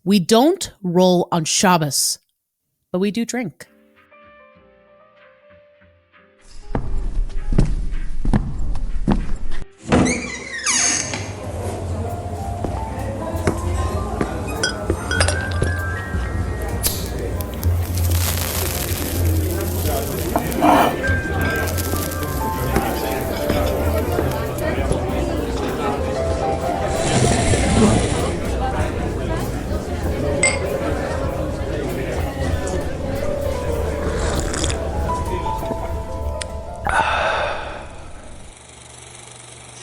We don't roll on Shabbos, but we do drink.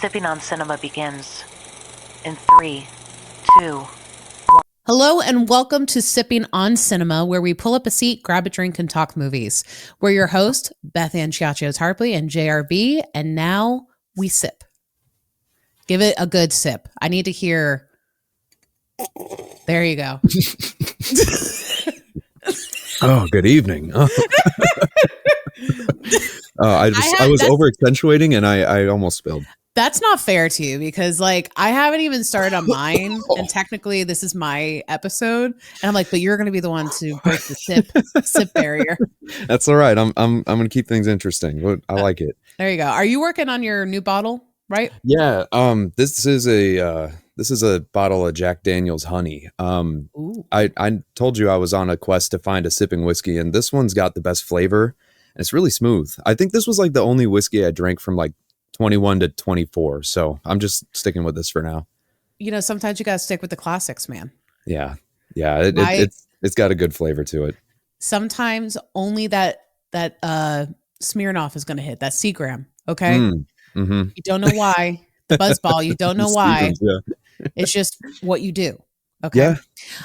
Sipping on Cinema begins in 3, 2, 1. Hello and welcome to Sipping on Cinema, where we pull up a seat, grab a drink, and talk movies. We're your host, Bethanne Ciaccio-Tarpley and JRB, and now we sip. Give it a good sip. I need to hear. There you go. Oh, good evening. I was over accentuating and I almost spilled. That's not fair to you because, like, I haven't even started on mine, and technically this is my episode, and I'm like, but you're going to be the one to break the sip barrier. That's all right. I'm going to keep things interesting. I like it. There you go. Are you working on your new bottle, right? Yeah. This is a bottle of Jack Daniel's honey. I told you I was on a quest to find a sipping whiskey, and this one's got the best flavor, and it's really smooth. I think this was like the only whiskey I drank from like 21 to 24. So I'm just sticking with this for now. You know, sometimes you got to stick with the classics, man. Yeah. It's got a good flavor to it. Sometimes only that Smirnoff is going to hit, that Seagram. Okay. Mm-hmm. You don't know why. The buzzball, you don't know why. Yeah. It's just what you do. Okay.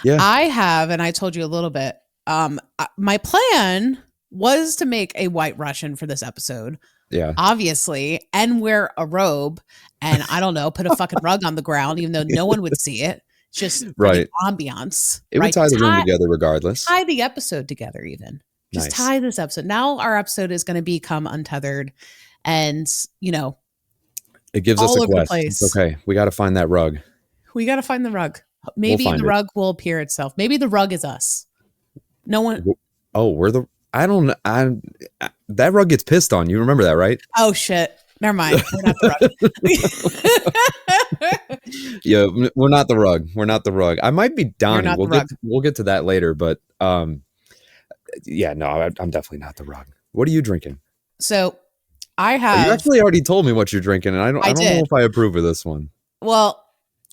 Yeah. I have, and I told you a little bit. My plan was to make a White Russian for this episode. Yeah. Obviously, and wear a robe, and I don't know, put a fucking rug on the ground, even though no one would see it. Just right. Ambiance. It would tie the room together regardless. Tie the episode together, even. Just tie this episode. Now our episode is going to become untethered, and it gives us a quest. It's okay. We got to find that rug. We got to find the rug. Maybe the rug will appear itself. Maybe the rug is us. No one. Oh, that rug gets pissed on. You remember that, right? Oh shit. Never mind. We're not the rug. Yeah, we're not the rug. We're not the rug. I might be Donnie. We'll get to that later, but yeah, no, I'm definitely not the rug. What are you drinking? So I have. You actually already told me what you're drinking, and I don't know if I approve of this one. Well,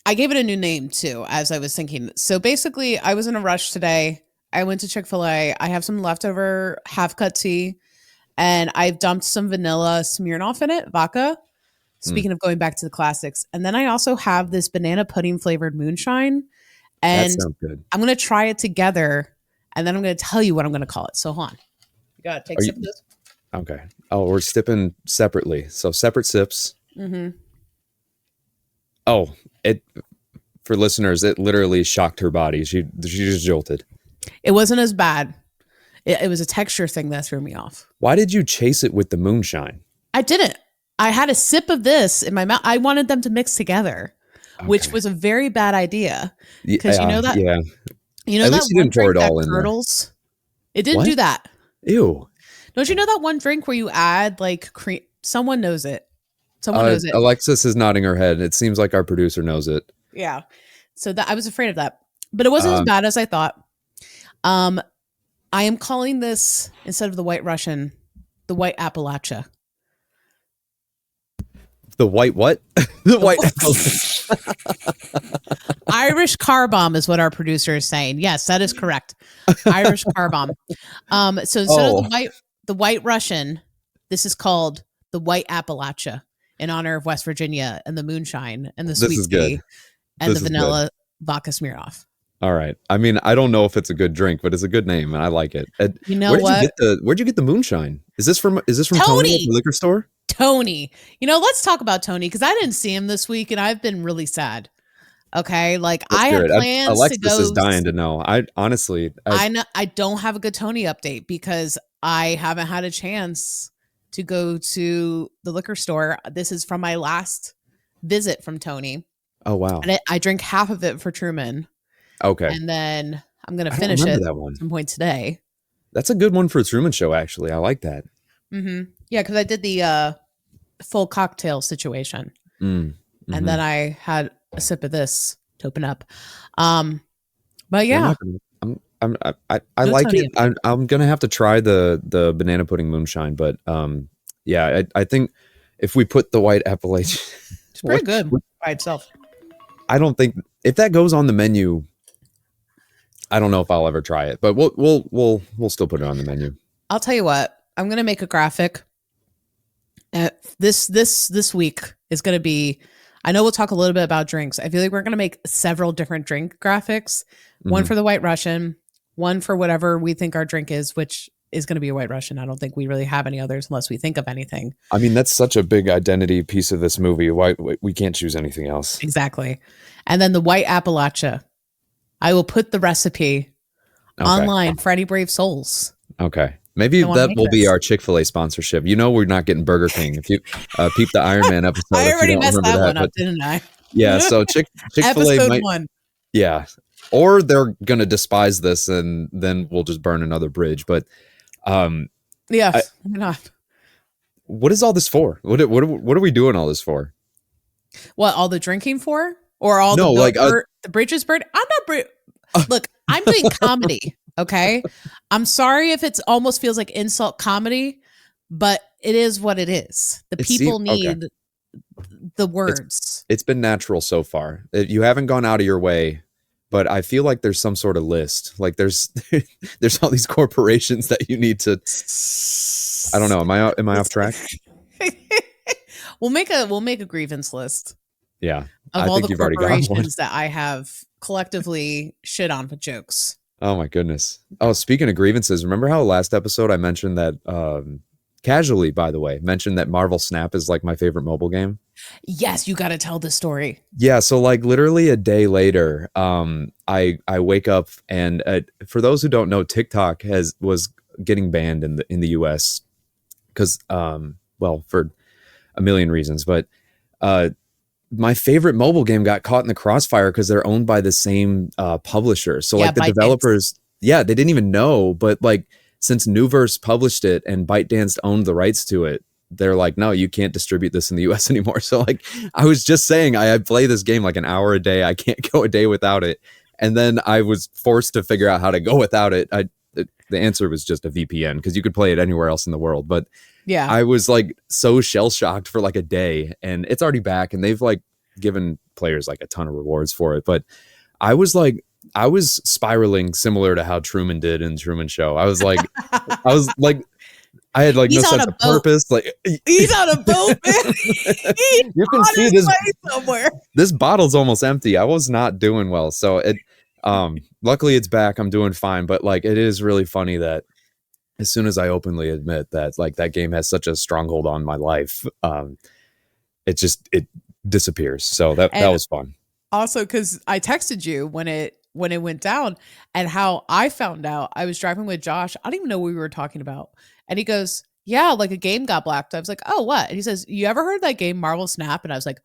I gave it a new name too, as I was thinking. So basically, I was in a rush today. I went to Chick-fil-A. I have some leftover half-cut tea, and I've dumped some vanilla Smirnoff in it, vodka. Speaking of going back to the classics. And then I also have this banana pudding flavored moonshine. And that sounds good. I'm going to try it together, and then I'm going to tell you what I'm going to call it. So hold on. You got to take a sip of this. Okay. Oh, we're sipping separately. So separate sips. Mm-hmm. Oh, for listeners, it literally shocked her body. She just jolted. It wasn't as bad. It was a texture thing that threw me off. Why did you chase it with the moonshine? I didn't. I had a sip of this in my mouth. I wanted them to mix together, which was a very bad idea. Because you know that. Yeah. You know At that least you didn't pour it all in curdles. It didn't do that. Ew. Don't you know that one drink where you add like cream? Someone knows it. Someone knows it. Alexis is nodding her head. It seems like our producer knows it. Yeah. So I was afraid of that, but it wasn't as bad as I thought. I am calling this, instead of the White Russian, the White Appalachia. The white what? The white Irish car bomb is what our producer is saying. Yes, that is correct. Irish car bomb. So instead of the White Russian, this is called the White Appalachia in honor of West Virginia and the moonshine and the sweet tea and the vanilla vodka Smirnoff. All right. I mean, I don't know if it's a good drink, but it's a good name and I like it. You know what? Where'd you get the moonshine? Is this from Tony at the liquor store? Tony. Let's talk about Tony, because I didn't see him this week and I've been really sad. Okay. Like, I had plans Alexis to go. is dying to know. I don't have a good Tony update because I haven't had a chance to go to the liquor store. This is from my last visit from Tony. Oh, wow. And I drink half of it for Truman. Okay. And then I'm going to I don't finish remember it that at one. some point today. That's a good one for a Truman Show, actually. I like that. Yeah, because I did the full cocktail situation. And then I had a sip of this to open up. But Yeah, I'm yeah. not gonna, I like it. I'm gonna have to try the banana pudding moonshine, but yeah, I think if we put the white Appalachian, It's pretty good by itself. I don't think if that goes on the menu, I don't know if I'll ever try it, but we'll still put it on the menu. I'll tell you what, I'm gonna make a graphic. This week is gonna be. I know we'll talk a little bit about drinks. I feel like we're gonna make several different drink graphics. One for the White Russian, one for whatever we think our drink is, which is going to be a White Russian. I don't think we really have any others unless we think of anything. I mean, that's such a big identity piece of this movie. Why we can't choose anything else? Exactly. And then the White Appalachia. I will put the recipe online for any brave souls. Okay. Maybe that will be our Chick-fil-A sponsorship. You know, we're not getting Burger King. If you peep the Iron Man episode, I already messed that one up, but, didn't I? Yeah. So Chick-fil-A episode 1. Yeah. Or they're going to despise this and then we'll just burn another bridge. But yeah, not. What is all this for? What are we doing all this for? What, all the drinking for? Or all the bridges burned? I'm not look, I'm doing comedy, okay? I'm sorry if it almost feels like insult comedy, but it is what it is. The people need the words. It's been natural so far. You haven't gone out of your way. But I feel like there's some sort of list. Like there's all these corporations that you need to. I don't know. Am I off track? We'll make a grievance list. Yeah, of all the corporations that I have collectively shit on with jokes. Oh my goodness. Oh, speaking of grievances, remember how last episode I mentioned that casually, by the way, mentioned that Marvel Snap is like my favorite mobile game? Yes, you got to tell the story. Yeah, so like literally a day later, I wake up and for those who don't know, TikTok was getting banned in the US because for a million reasons, but my favorite mobile game got caught in the crossfire because they're owned by the same publisher. So like the developers, they didn't even know, but like since Newverse published it and ByteDance owned the rights to it, they're like, no, you can't distribute this in the US anymore. So like, I was just saying, I play this game like an hour a day. I can't go a day without it. And then I was forced to figure out how to go without it. The answer was just a VPN because you could play it anywhere else in the world. But yeah, I was like so shell shocked for like a day and it's already back and they've like given players like a ton of rewards for it. But I was spiraling similar to how Truman did in Truman Show. I was like, I had like no sense of purpose. Like he's on a boat, man. You can see this somewhere. This bottle's almost empty. I was not doing well. So it luckily it's back. I'm doing fine. But like it is really funny that as soon as I openly admit that like that game has such a stronghold on my life, it disappears. So that was fun. Also, because I texted you when it went down and how I found out. I was driving with Josh. I don't even know what we were talking about. And he goes, yeah, like a game got blacked. I was like, oh, what? And he says, you ever heard that game Marvel Snap? And I was like,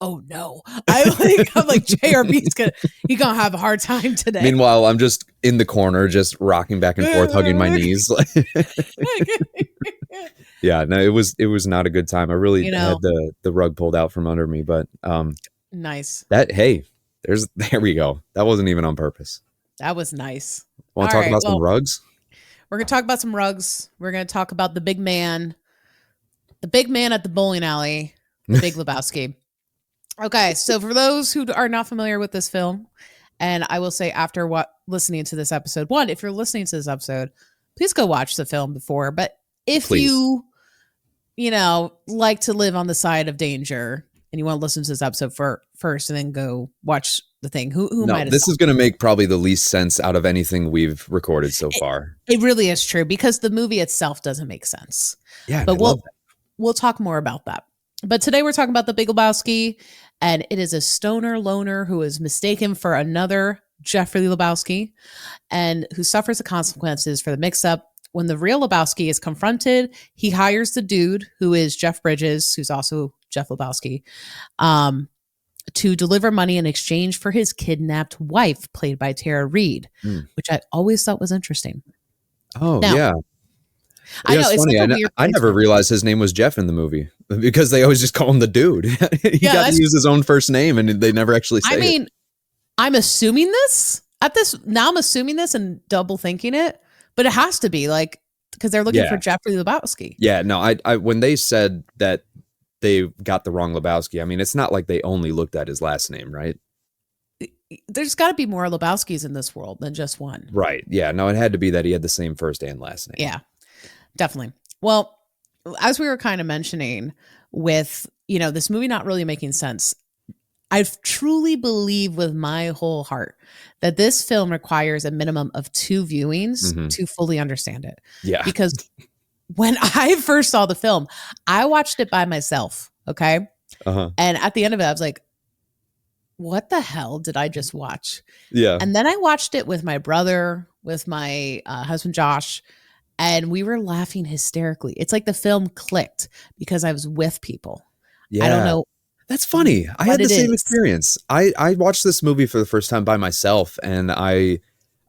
oh no. I'm like JRB's he's gonna have a hard time today. Meanwhile, I'm just in the corner, just rocking back and forth, hugging my knees. Yeah, no, it was not a good time. I really had the rug pulled out from under me, but nice. There we go. That wasn't even on purpose. That was nice. Want to talk about some rugs? We're going to talk about some rugs. We're going to talk about the big man at the bowling alley, the Big Lebowski. Okay, so for those who are not familiar with this film, and I will say after listening to this episode, one, if you're listening to this episode, please go watch the film before. But if you like to live on the side of danger and you want to listen to this episode first and then go watch the thing, who might have this is going to make probably the least sense out of anything we've recorded so far. It really is true because the movie itself doesn't make sense. Yeah, but we'll talk more about that. But today we're talking about the Big Lebowski, and it is a stoner loner who is mistaken for another Jeffrey Lebowski and who suffers the consequences for the mix-up. When the real Lebowski is confronted, he hires the dude who is Jeff Bridges, who's also Jeff Lebowski, to deliver money in exchange for his kidnapped wife, played by Tara Reid, which I always thought was interesting. Oh, now, yeah. I know It's it's funny. like a weird I never placement. realized his name was Jeff in the movie because they always just call him the dude. He Yeah, got to use his own first name and they never actually say I it. mean, I'm assuming this now. I'm assuming this and double thinking it, but it has to be like because they're looking for Jeffrey Lebowski. Yeah, no, I when they said that they got the wrong Lebowski, I mean, it's not like they only looked at his last name, right? There's got to be more Lebowskis in this world than just one. Right. Yeah, no, it had to be that he had the same first and last name. Yeah, definitely. Well, as we were kind of mentioning with, this movie not really making sense, I truly believe with my whole heart that this film requires a minimum of 2 viewings to fully understand it. Yeah. Because when I first saw the film, I watched it by myself. Okay. Uh-huh. And at the end of it, I was like, what the hell did I just watch? Yeah. And then I watched it with my brother, with my husband, Josh, and we were laughing hysterically. It's like the film clicked because I was with people. Yeah. I don't know. That's funny. I had the same experience. I watched this movie for the first time by myself, and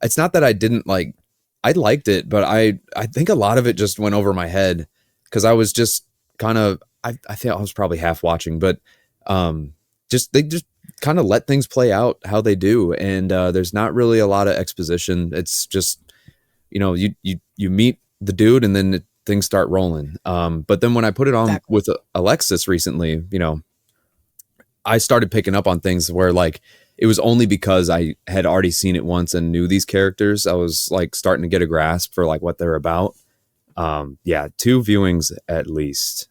it's not that I didn't like, I liked it, but I think a lot of it just went over my head because I was just kind of, I think I was probably half watching, but they just kind of let things play out how they do. And there's not really a lot of exposition. It's just, you meet the dude and then things start rolling. But then when I put it on with Alexis recently, I started picking up on things where like it was only because I had already seen it once and knew these characters. I was like starting to get a grasp for like what they're about. 2 viewings at least.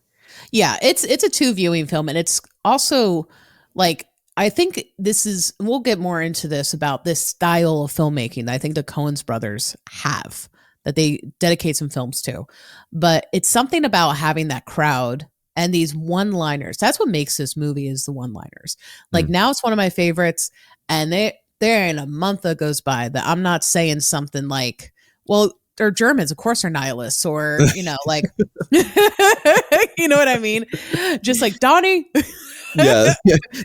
Yeah, it's a 2 viewing film, and it's also like I think we'll get more into this about this style of filmmaking that I think the Coen brothers have that they dedicate some films to. But it's something about having that crowd and these one-liners. That's what makes this movie is the one-liners. Like now it's one of my favorites, and there ain't a month that goes by that I'm not saying something like, well, they're Germans, of course they're nihilists, or, like, you know what I mean? Just like Donnie. yeah.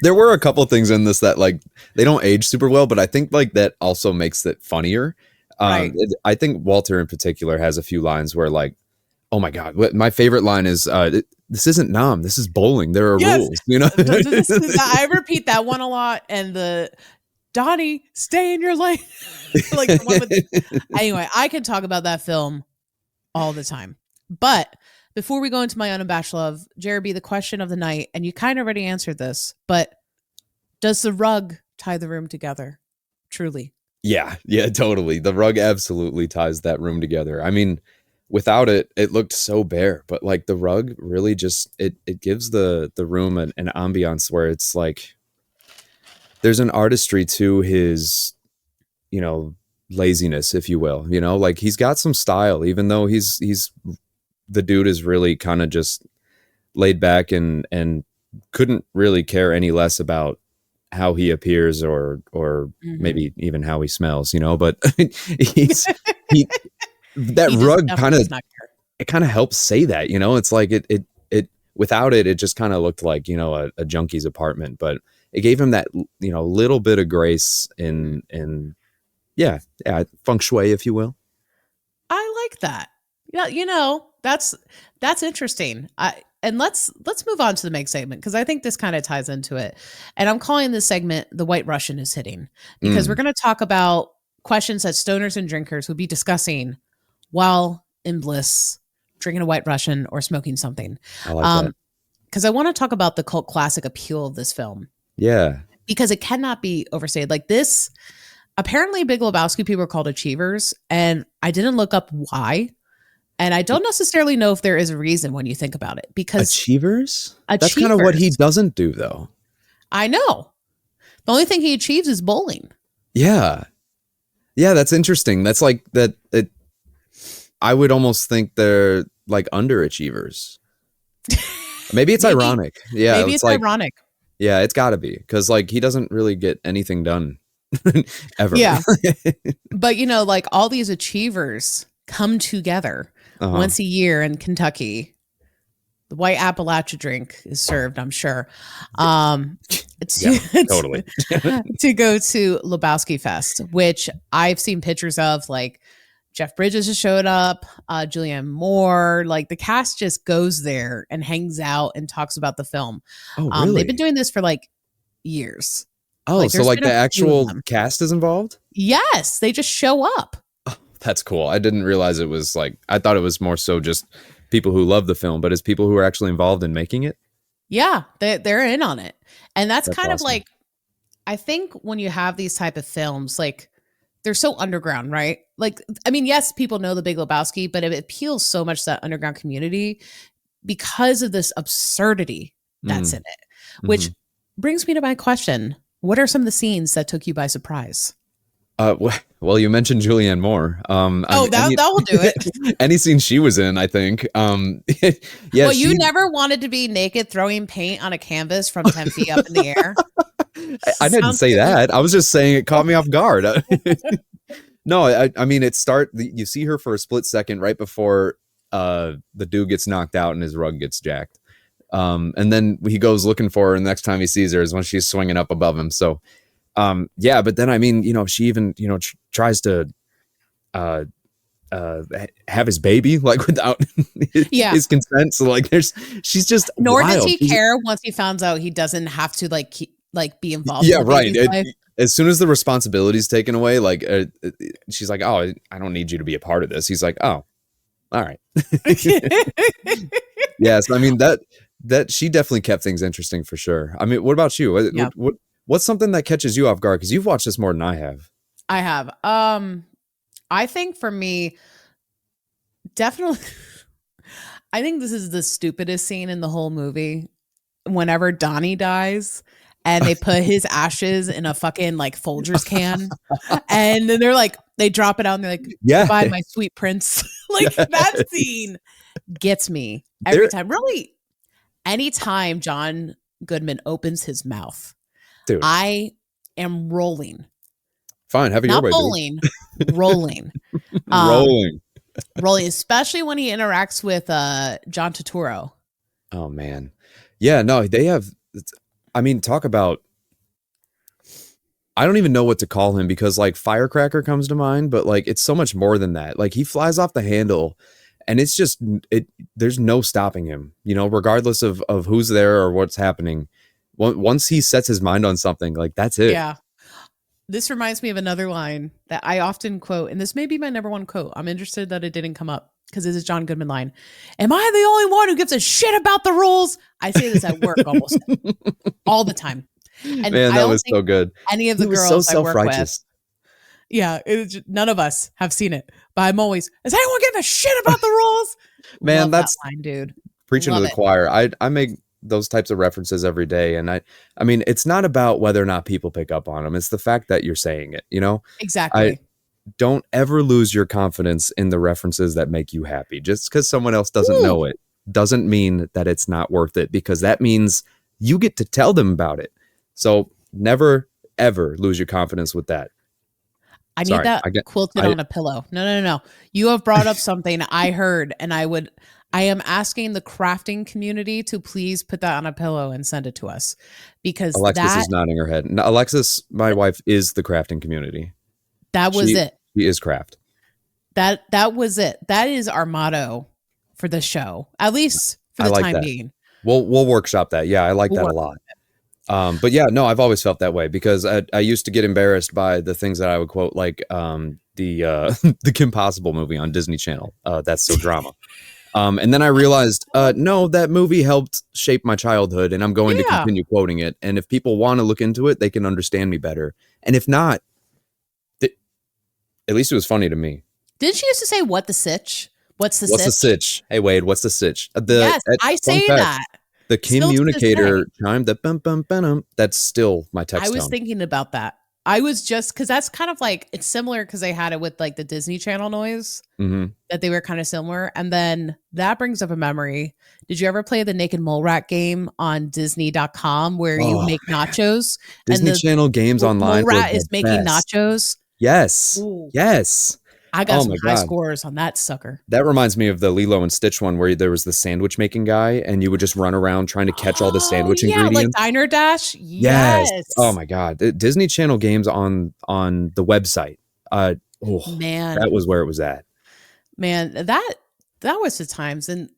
There were a couple things in this that like they don't age super well, but I think like that also makes it funnier. Right. I think Walter in particular has a few lines where like, oh my God, my favorite line is this isn't Nam, this is bowling. There are rules, I repeat that one a lot. And the Donnie, stay in your lane. Like the one with, anyway, I could talk about that film all the time. But before we go into my unabashed love, JRB, the question of the night, and you kind of already answered this, but does the rug tie the room together? Truly. Yeah, totally. The rug absolutely ties that room together. I mean, without it, it looked so bare, but like the rug really just, it gives the room an ambiance where it's like, there's an artistry to his, laziness, if you will, like he's got some style, even though he's the dude is really kind of just laid back and couldn't really care any less about how he appears or maybe even how he smells, but that rug kind of helps say that, it's like it without it just kind of looked like, a junkie's apartment, but it gave him that, little bit of grace in feng shui, if you will. I like that. Yeah, that's interesting. And let's move on to the Meg segment, because I think this kind of ties into it. And I'm calling this segment "The White Russian is Hitting," because we're going to talk about questions that stoners and drinkers would be discussing while in bliss, drinking a White Russian or smoking something. I like that. Because I want to talk about the cult classic appeal of this film. Yeah. Because it cannot be overstated. Like this, apparently Big Lebowski people are called achievers, and I didn't look up why. And I don't necessarily know if there is a reason when you think about it, because achievers? That's kind of what he doesn't do, though. I know. The only thing he achieves is bowling. Yeah. Yeah, that's interesting. That's like that. I would almost think they're like underachievers. Maybe it's ironic. Yeah. Maybe it's like, ironic. Yeah, it's got to be, because like he doesn't really get anything done ever. Yeah. But, like all these achievers come together once a year in Kentucky, the white Appalachia drink is served, I'm sure. Yeah, totally. To go to Lebowski Fest, which I've seen pictures of, like Jeff Bridges has showed up, Julianne Moore, like the cast just goes there and hangs out and talks about the film. Oh, really? They've been doing this for like years. Oh, like, so like the actual cast is involved? Yes, they just show up. Oh, that's cool. I didn't realize it was like, I thought it was more so just people who love the film, but it's people who are actually involved in making it. Yeah, they're in on it. And that's kind awesome. of like, I think when you have these type of films, like they're so underground, right? Like, I mean, yes, people know The Big Lebowski, but it appeals so much to that underground community because of this absurdity that's in it, which brings me to my question. What are some of the scenes that took you by surprise? Well, you mentioned Julianne Moore. That will do it. Any scene she was in, I think. Yeah. Well, you never wanted to be naked throwing paint on a canvas from 10 feet up in the air. I didn't say that. I was just saying it caught me off guard. No, I mean, you see her for a split second right before the dude gets knocked out and his rug gets jacked. And then he goes looking for her, and the next time he sees her is when she's swinging up above him. So, yeah, but then, I mean, she even, tries to have his baby, like, without his consent. So, like, she's just nor wild. does he care once he finds out he doesn't have to be involved. Yeah, right. As soon as the responsibility is taken away, like, she's like, "Oh, I don't need you to be a part of this." He's like, "Oh, all right." Yes, I mean that she definitely kept things interesting for sure. I mean, what about you? What's something that catches you off guard? Because you've watched this more than I have. I have. I think for me, definitely, I think this is the stupidest scene in the whole movie. Whenever Donnie dies and they put his ashes in a fucking like Folgers can, and then they drop it out and they're like, "Goodbye, my sweet prince." Like that scene gets me every time. Really, anytime John Goodman opens his mouth, dude, I am rolling. Fine, have your way. Not bowling, rolling. Rolling, especially when he interacts with John Turturro. Oh man. Yeah, no, they have, I mean, talk about, I don't even know what to call him, because like Firecracker comes to mind, but like it's so much more than that. Like he flies off the handle and it's just, there's no stopping him, regardless of who's there or what's happening. Once he sets his mind on something, like that's it. Yeah. This reminds me of another line that I often quote, and this may be my number one quote. I'm interested that it didn't come up because it's a John Goodman line. Am I the only one who gives a shit about the rules? I say this at work almost all the time. And man, that was so good. Any of the girls I work with. Yeah, none of us have seen it, but I'm always, does anyone give a shit about the rules? Man, that's that line, dude. Preaching to the choir. I make those types of references every day. And I mean, it's not about whether or not people pick up on them. It's the fact that you're saying it, Exactly. Don't ever lose your confidence in the references that make you happy. Just because someone else doesn't know it doesn't mean that it's not worth it, because that means you get to tell them about it. So never, ever lose your confidence with that. I need that quilted on a pillow. No. You have brought up something I heard, and I am asking the crafting community to please put that on a pillow and send it to us, because Alexis is nodding her head. No, Alexis, my wife, is the crafting community. That was it. She is craft. That was it. That is our motto for the show, at least for the time being. We'll workshop that. Yeah, I like that a lot. But yeah, no, I've always felt that way, because I used to get embarrassed by the things that I would quote, like the Kim Possible movie on Disney Channel. That's so drama. And then I realized, no, that movie helped shape my childhood, and I'm going to continue quoting it. And if people want to look into it, they can understand me better. And if not, at least it was funny to me. Didn't she used to say, "What the sitch? What's the sitch? Hey, Wade, what's the sitch?" Yes, I say that. The communicator chime, the bum bum bum. That's still my text. I was thinking about that. I was just, because that's kind of like, it's similar because they had it with like the Disney Channel noise, that they were kind of similar. And then that brings up a memory. Did you ever play the Naked Mole Rat game on Disney.com where you make nachos? Disney and Channel games online. Mole Rat is making nachos. Yes. Ooh. Yes. I got Oh some my high god. scores on that sucker. That reminds me of the Lilo and Stitch one where there was the sandwich making guy and you would just run around trying to catch all the Oh sandwich yeah, like ingredients. Diner Dash. Yes. Oh Yes, my god. Disney Channel games on the website. Uh oh, man, that was where it was at. man, that was the times, and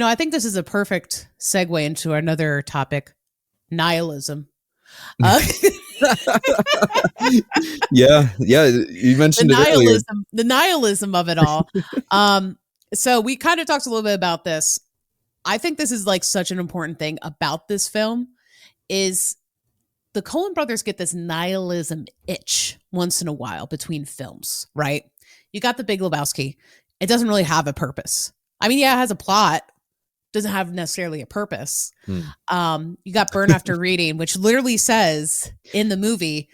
I think this is a perfect segue into another topic: nihilism. Uh, Yeah, yeah, you mentioned it earlier. the nihilism of it all. Um, so we kind of talked a little bit about this. I think this is like such an important thing about this film is the Coen brothers get this nihilism itch once in a while between films, right? You got the Big Lebowski. It doesn't really have a purpose. I mean, yeah, it has a plot, doesn't have necessarily a purpose. You got Burn After Reading, which literally says in the movie,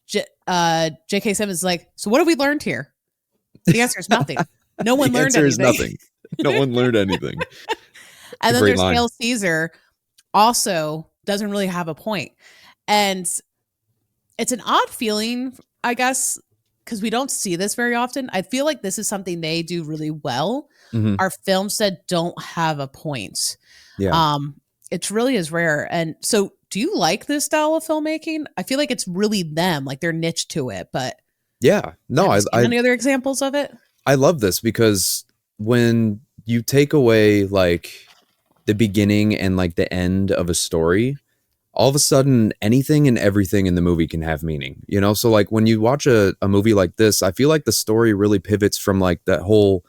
J.K. Simmons is like, so what have we learned here? The answer is nothing. No one The learned answer is anything. nothing. No one learned anything. And then Great there's line. Hail Caesar, also doesn't really have a point. And it's an odd feeling, I guess, because we don't see this very often. I feel like this is something they do really well. Mhm. Our films that don't have a point. Yeah. It really is rare. And so do you like this style of filmmaking? I feel like it's really them, like they're niche to it, but Yeah. No, have you I seen any other examples of it? I love this because when you take away like the beginning and like the end of a story, all of a sudden anything and everything in the movie can have meaning, you know? So like when you watch a movie like this, I feel like the story really pivots from like that whole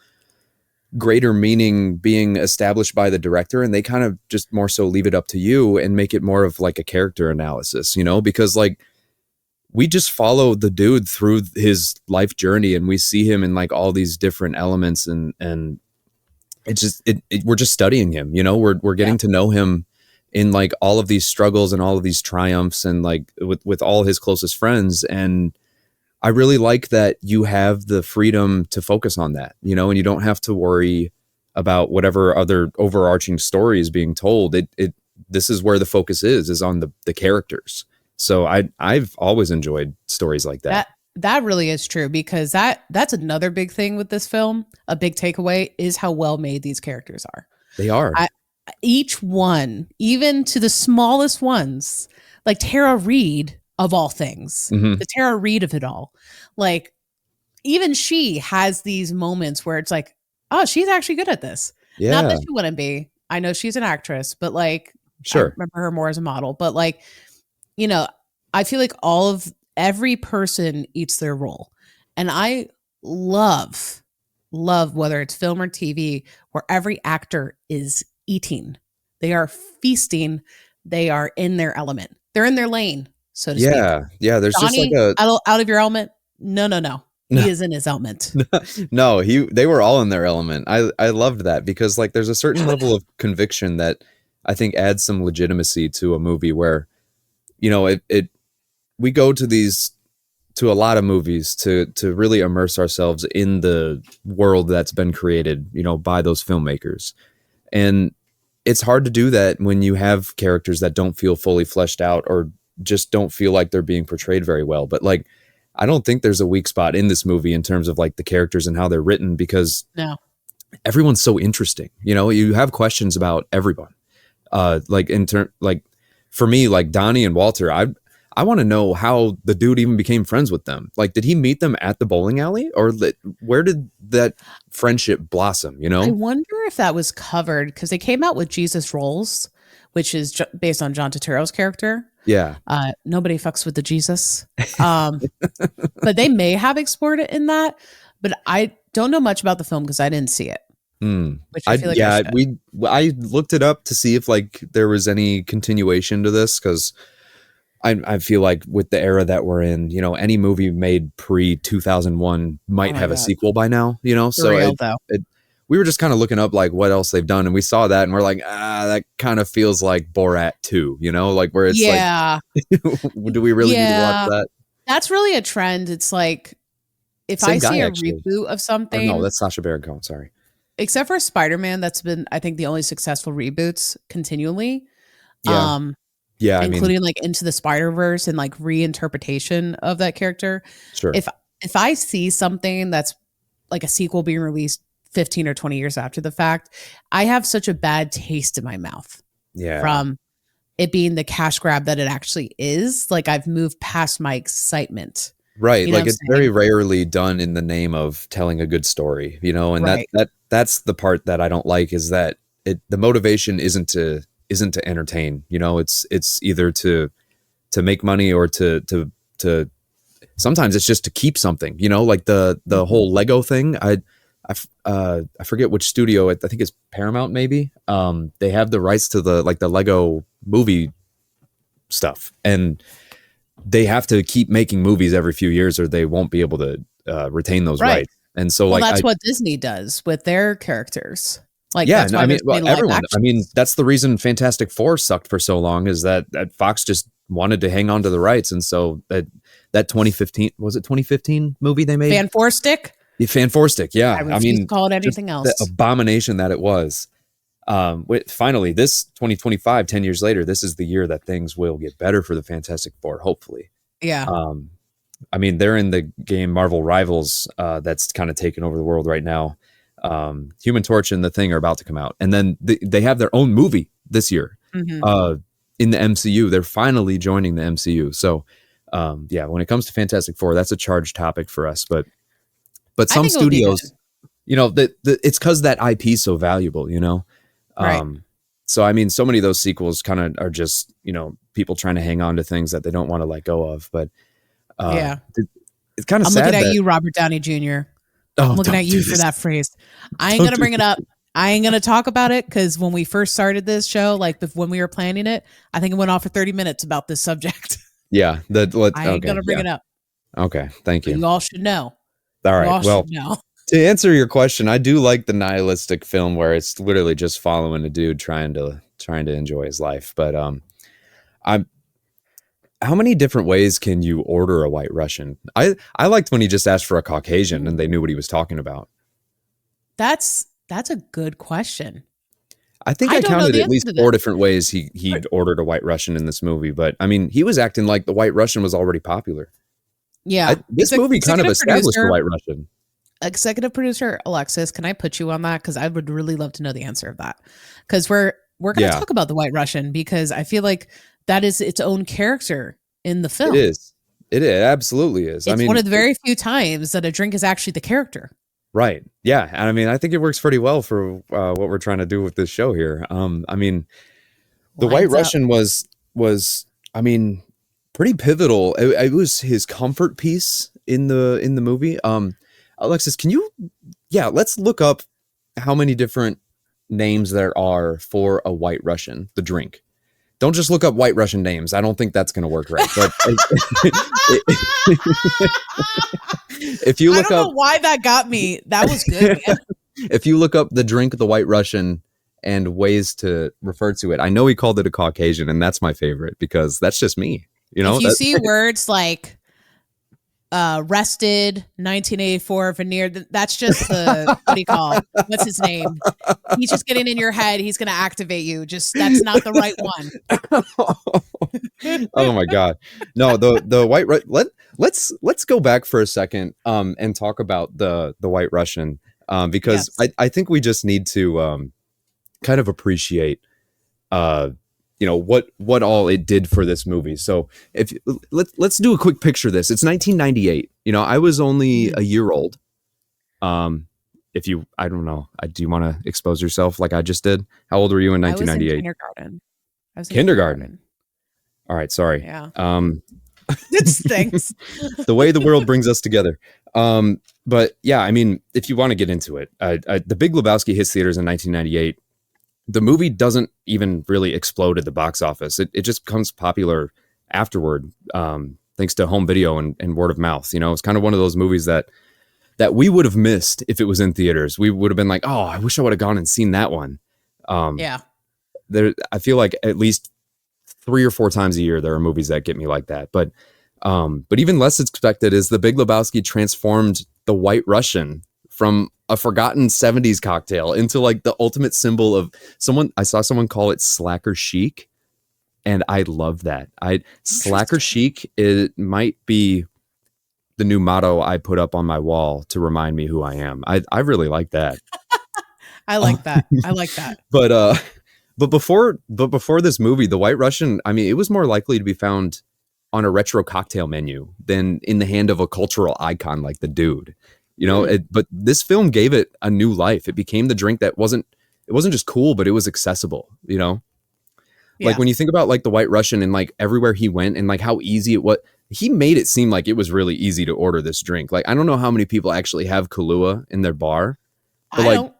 greater meaning being established by the director, and they kind of just more so leave it up to you and make it more of like a character analysis, you know? Because like we just follow the dude through his life journey and we see him in like all these different elements, and it's just we're just studying him, you know? We're getting to know him in like all of these struggles and all of these triumphs, and like with all his closest friends. And I really like that you have the freedom to focus on that, you know, and you don't have to worry about whatever other overarching story is being told. This is where the focus is on the characters. So I've always enjoyed stories like that. That really is true, because that's another big thing with this film. A big takeaway is how well made these characters are. They are. Each one, even to the smallest ones, like Tara Reid of all things, the Tara Reid of it all. Like even she has these moments where it's like, oh, she's actually good at this. Yeah. Not that she wouldn't be. I know she's an actress, but like, Sure. I remember her more as a model. But like, I feel like every person eats their role. And I love whether it's film or TV, where every actor is eating. They are feasting. They are in their element. They're in their lane, so to speak. Yeah. There's Johnny, just like out of your element. No. He is in his element. no, they were all in their element. I loved that because like there's a certain level of conviction that I think adds some legitimacy to a movie where, you know, we go to a lot of movies to really immerse ourselves in the world that's been created, you know, by those filmmakers. And it's hard to do that when you have characters that don't feel fully fleshed out or just don't feel like they're being portrayed very well. But like, I don't think there's a weak spot in this movie in terms of like the characters and how they're written, because everyone's so interesting. You know, you have questions about everyone. Like for me, like Donnie and Walter, I want to know how the dude even became friends with them. Like, did he meet them at the bowling alley, or where did that friendship blossom? You know, I wonder if that was covered, because they came out with Jesus Rolls, which is based on John Turturro's character. Yeah. Nobody fucks with the Jesus. But they may have explored it in that, but I don't know much about the film because I didn't see it. Which I feel like I looked it up to see if like there was any continuation to this, because I feel like with the era that we're in, you know, any movie made pre 2001 might have a sequel by now, you know. We were just kind of looking up like what else they've done, and we saw that and we're like, that kind of feels like Borat 2, you know, like where it's like, do we really need to watch that? That's really a trend. It's like, if I see a reboot of something. No, that's Sacha Baron Cohen, sorry. Except for Spider-Man, that's been, I think, the only successful reboots continually. Yeah, including like Into the Spider-Verse and like reinterpretation of that character. Sure. If I see something that's like a sequel being released 15 or 20 years after the fact, I have such a bad taste in my mouth from it being the cash grab that it actually is. Like I've moved past my excitement. Right. You know Like it's very rarely done in the name of telling a good story, you know, and that's the part that I don't like, is that the motivation isn't to entertain, you know, it's either to make money or to sometimes it's just to keep something, you know, like the whole Lego thing. I forget which studio, I think it's Paramount maybe. They have the rights to the Lego movie stuff, and they have to keep making movies every few years or they won't be able to retain those rights. And so that's what Disney does with their characters. Like, yeah, that's why everyone. I mean, that's the reason Fantastic Four sucked for so long, is that Fox just wanted to hang on to the rights. And so that 2015, was it 2015 movie they made? Fan Four Stick? Fan Four Stick, yeah. I mean, to call it anything else. The abomination that it was. Finally, this 2025, 10 years later, this is the year that things will get better for the Fantastic Four, hopefully. Yeah. I mean, they're in the game Marvel Rivals, that's kind of taken over the world right now. Human Torch and The Thing are about to come out, and then they have their own movie this year in the MCU. They're finally joining the MCU. So, when it comes to Fantastic Four, that's a charged topic for us. But some studios, you know, it's because that IP is so valuable, you know. So I mean, so many of those sequels kind of are just, you know, people trying to hang on to things that they don't want to let go of. But it's kind of sad. I'm looking at you, Robert Downey Jr. I'm looking at you for that phrase. I ain't gonna bring it up. I ain't gonna talk about it, because when we first started this show, like when we were planning it, I think it went on for 30 minutes about this subject. Yeah, I ain't gonna bring it up. Okay, thank you. But you all should know. All right. Well, to answer your question, I do like the nihilistic film where it's literally just following a dude trying to enjoy his life. But how many different ways can you order a White Russian? I liked when he just asked for a Caucasian and they knew what he was talking about. That's a good question. I think I counted at least 4 different ways he'd ordered a White Russian in this movie. But I mean, he was acting like the White Russian was already popular. Yeah. This movie kind of established the White Russian. Executive producer Alexis, can I put you on that? Because I would really love to know the answer of that. Because we're going to talk about the White Russian, because I feel like that is its own character in the film. It is. It absolutely is. It's one of the very few times that a drink is actually the character. Right. Yeah. And I mean, I think it works pretty well for what we're trying to do with this show here. I mean, the White Russian was, I mean, pretty pivotal. It was his comfort piece in the movie. Alexis, let's look up how many different names there are for a White Russian, the drink. Don't just look up White Russian names. I don't think that's going to work right. But if you look up, I don't know why that got me. That was good. If you look up the drink, the White Russian, and ways to refer to it, I know he called it a Caucasian, and that's my favorite because that's just me. You know, if you see words like rested 1984 veneer, that's just the what do you call it? What's his name? He's just getting in your head. He's going to activate you. Just that's not the right one. Oh my god, no, the White let's go back for a second and talk about the White Russian because I think we just need to kind of appreciate you know what all it did for this movie. So if let's do a quick picture of this. It's 1998. You know, I was only a year old. If you, I don't know, do you want to expose yourself like I just did? How old were you in 1998? I was in kindergarten. All right, sorry. Yeah. It stinks. The way the world brings us together. But yeah, I mean, if you want to get into it, The Big Lebowski hits theaters in 1998. The movie doesn't even really explode at the box office. It just becomes popular afterward, thanks to home video and word of mouth. You know, it's kind of one of those movies that we would have missed if it was in theaters. We would have been like, oh, I wish I would have gone and seen that one. I feel like at least 3 or 4 times a year, there are movies that get me like that. But even less expected is The Big Lebowski transformed the White Russian from a forgotten 70s cocktail into like the ultimate symbol of I saw someone call it slacker chic. And I love that. Slacker chic, it might be the new motto I put up on my wall to remind me who I am. I really like that. I like that. I like that. But before this movie, the White Russian, I mean, it was more likely to be found on a retro cocktail menu than in the hand of a cultural icon like the dude. You know, but this film gave it a new life. It became the drink that wasn't just cool, but it was accessible, you know? Like when you think about like the White Russian and like everywhere he went and like how easy it was, he made it seem like it was really easy to order this drink. Like, I don't know how many people actually have Kahlua in their bar, but I don't.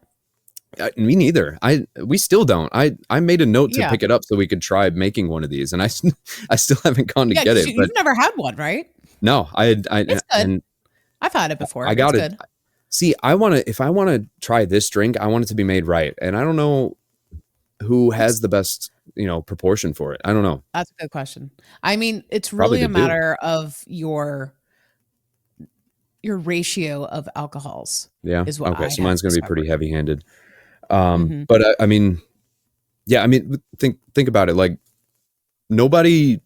Me neither. We still don't. I made a note to pick it up so we could try making one of these, and I still haven't gone to get it. You've never had one, right? No, It's good. and I've had it before. I got it's it. Good. See, if I want to try this drink, I want it to be made right, and I don't know who has the best, proportion for it. I don't know. That's a good question. I mean, it's really a matter of your ratio of alcohols. Yeah. Is what okay. So mine's going to be pretty heavy-handed. Mm-hmm. But I mean, yeah. I mean, think about it. Like, nobody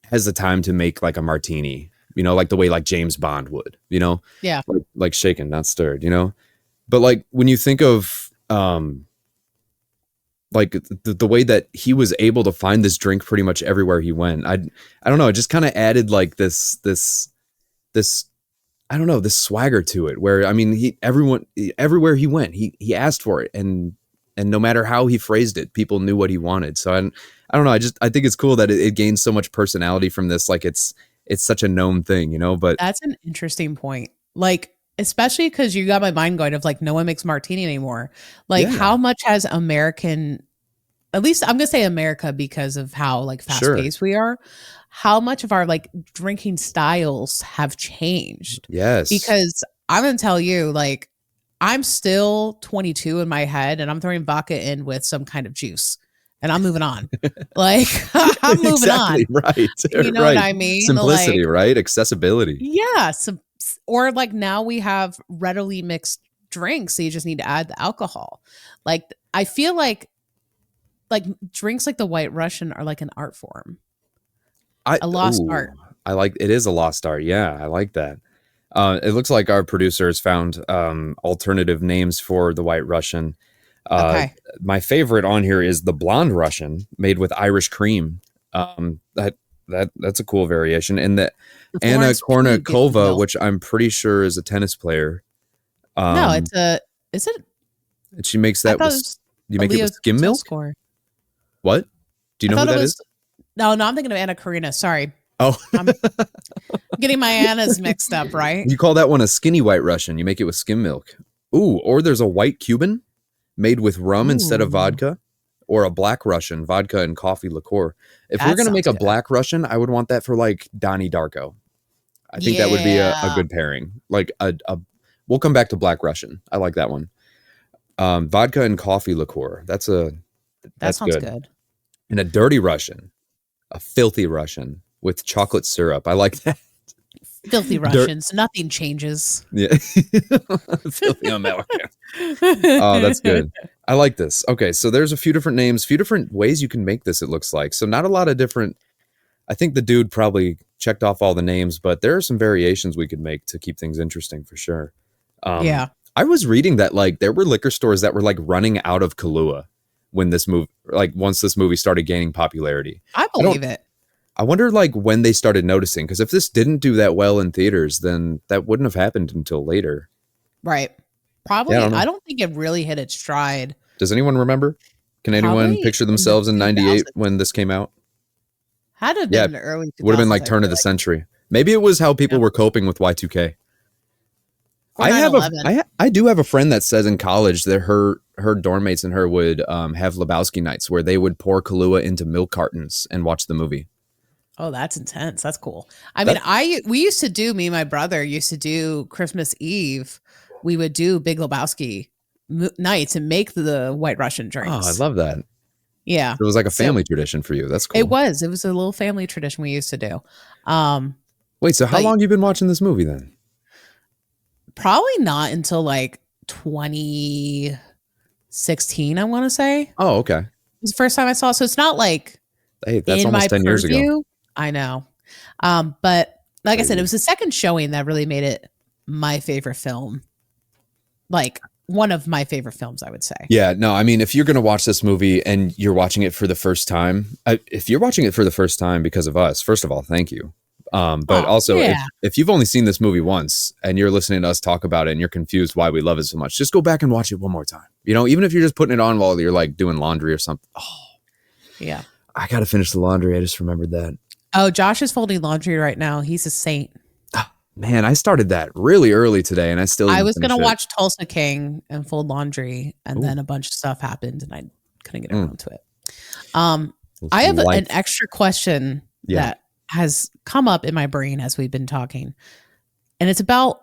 has the time to make like a martini, like the way like James Bond would. Yeah. Like shaken, not stirred. But like when you think of like the way that he was able to find this drink pretty much everywhere he went, I don't know, it just kind of added like this I don't know, this swagger to it, where I mean, everywhere he went, he asked for it, and no matter how he phrased it, people knew what he wanted. So I don't know, I think it's cool that it gains so much personality from this. Like it's such a known thing, But that's an interesting point. Like, especially because you got my mind going of like, no one makes martini anymore. Like, how much has American, at least I'm gonna say America because of how like fast paced we are, how much of our like drinking styles have changed? Yes. Because I'm gonna tell you, like, I'm still 22 in my head, and I'm throwing vodka in with some kind of juice, and I'm moving on. Like, I'm moving exactly, on. Right. You know what I mean? Simplicity, like, right? Accessibility. Yeah. Or like now we have readily mixed drinks, so you just need to add the alcohol. Like, I feel like drinks like the White Russian are like an art form. A lost art. It is a lost art. Yeah, I like that. It looks like our producers found alternative names for the White Russian. Okay. My favorite on here is the Blonde Russian, made with Irish cream. That's a cool variation. And the Anna Kournikova, which I'm pretty sure is a tennis player. No, is it? And she makes that you make it with skim milk? Score. What? Do you know who that is? No, I'm thinking of Anna Karina. Sorry. Oh. I'm getting my Annas mixed up, right? You call that one a skinny White Russian. You make it with skim milk. Ooh, or there's a white Cuban made with rum instead of vodka, or a black Russian, vodka and coffee liqueur. If we're going to make a black Russian, I would want that for like Donnie Darko. I think that would be a good pairing. Like we'll come back to black Russian. I like that one. Vodka and coffee liqueur. That sounds good. And a dirty Russian, a filthy Russian with chocolate syrup. I like that. Filthy Russians. Nothing changes. Yeah. Filthy American. Oh, that's good. I like this. Okay, so there's a few different names, few different ways you can make this, it looks like. So not a lot of different. I think the dude probably checked off all the names, but there are some variations we could make to keep things interesting for sure. Yeah. I was reading that like there were liquor stores that were like running out of Kahlua when this movie, like once this movie started gaining popularity. I believe it. I wonder like when they started noticing, because if this didn't do that well in theaters, then that wouldn't have happened until later. Right. Probably. Yeah, I don't think it really hit its stride. Does anyone remember? Can anyone picture themselves in 98 when this came out? Had to have been the early 2000s. Would have been like turn of the century. Maybe it was how people were coping with Y2K. I do have a friend that says in college that her dorm mates and her would have Lebowski nights where they would pour Kahlua into milk cartons and watch the movie. Oh, that's intense. That's cool. I mean, we used to do, me and my brother used to do Christmas Eve. We would do Big Lebowski nights and make the White Russian drinks. Oh, I love that. Yeah. It was like a family tradition for you. That's cool. It was a little family tradition we used to do. Wait, so how long have you been watching this movie then? Probably not until like 2016, I want to say. Oh, okay. It was the first time I saw it. So it's not like that's almost 10 years ago. I know. But like I said, it Crazy. was the second showing that really made it my favorite film. Like one of my favorite films, I would say. Yeah, no, I mean, if you're going to watch this movie and you're watching it for the first time, if you're watching it for the first time because of us, first of all, thank you. But Oh, also, yeah. if you've only seen this movie once and you're listening to us talk about it and you're confused why we love it so much, just go back and watch it one more time. You know, even if you're just putting it on while you're like doing laundry or something. Oh, Yeah. I got to finish the laundry. I just remembered that. Oh, Josh is folding laundry right now. He's a saint. Man, I started that really early today and I still I didn't was finish going to it. watch Tulsa King and fold laundry, and Ooh. then a bunch of stuff happened and I couldn't get around to it. I have an extra question that has come up in my brain as we've been talking, and it's about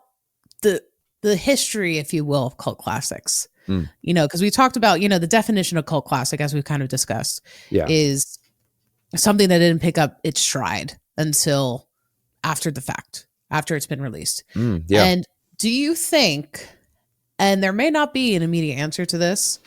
the history, if you will, of cult classics. You know, because we talked about, you know, the definition of cult classic, as we've kind of discussed, is something that didn't pick up its stride until after the fact, after it's been released. And do you think, and there may not be an immediate answer to this,